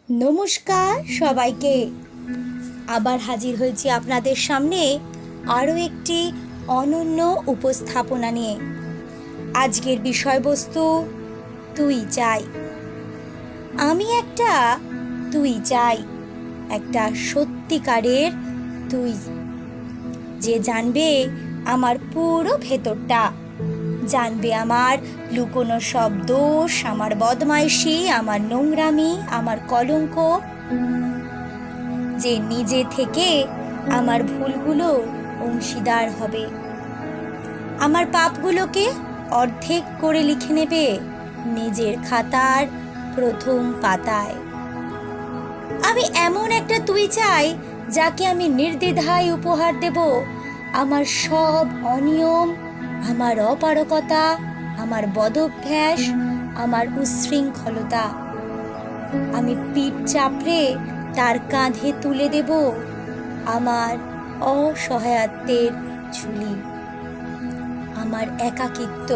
নমস্কার সবাইকে। আবার হাজির হয়েছি আপনাদের সামনে আরও একটি অনন্য উপস্থাপনা নিয়ে। আজকের বিষয়বস্তু তুই চাই। আমি একটা তুই চাই, একটা সত্যিকারের তুই, যে জানবে আমার পুরো ভেতরটা, জানবে আমার লুকোনো সব দোষ, আমার বদমাইশি, আমার নোংরামি, আমার কলঙ্ক, যে নিজে থেকে আমার ভুলগুলো অংশীদার হবে, আমার পাপগুলোকে অর্ধেক করে লিখে নেবে নিজের খাতার প্রথম পাতায়। আমি এমন একটা তুই চাই যাকে আমি নির্দ্বিধায় উপহার দেব আমার সব অনিয়ম, আমার অপারগতা, আমার বদভ্যাস, আমার উচ্ছৃঙ্খলতা। আমি পিঠ চাপড়ে তার কাঁধে তুলে দেব আমার অসহায়ত্বের ঝুলি, আমার একাকিত্ব,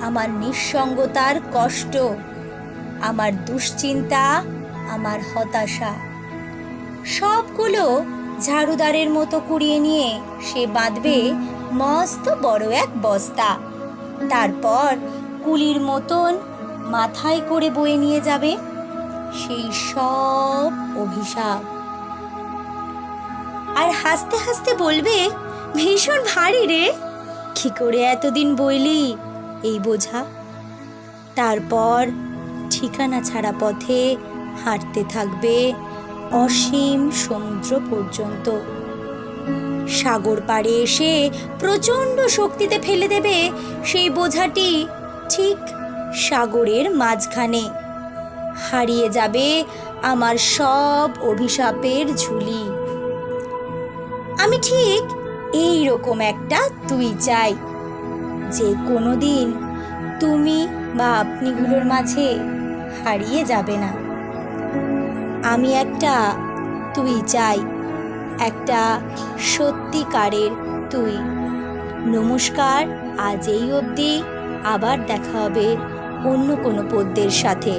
আমার নিঃসঙ্গতার কষ্ট, আমার দুশ্চিন্তা, আমার হতাশা, সবগুলো ঝাড়ুদারের মতো কুড়িয়ে নিয়ে সে বাঁধবে মস্ত বড় এক বস্তা। তারপর কুলির মতন মাথায় করে বয়ে নিয়ে যাবে সেই সব অভিশাপ, আর হাসতে হাসতে বলবে, ভীষণ ভারী রে, কি করে এতদিন বইলি এই বোঝা। তারপর ঠিকানা ছাড়া পথে হাঁটতে থাকবে অসীম সমুদ্র পর্যন্ত। সাগর পাড়ে এসে প্রচণ্ড শক্তিতে ফেলে দেবে সেই বোঝাটি ঠিক সাগরের মাঝখানে। হারিয়ে যাবে আমার সব অভিশাপের ঝুলি। আমি ঠিক এই রকম একটা তুই চাই, যে কোনোদিন তুমি বা আপনিগুলোর মাঝে হারিয়ে যাবে না। আমি একটা তুই চাই, একটা সত্যিকারের তুই। নমস্কার, আজ এই অবধি। আবার দেখা হবে অন্য কোনো পদ্যের সাথে।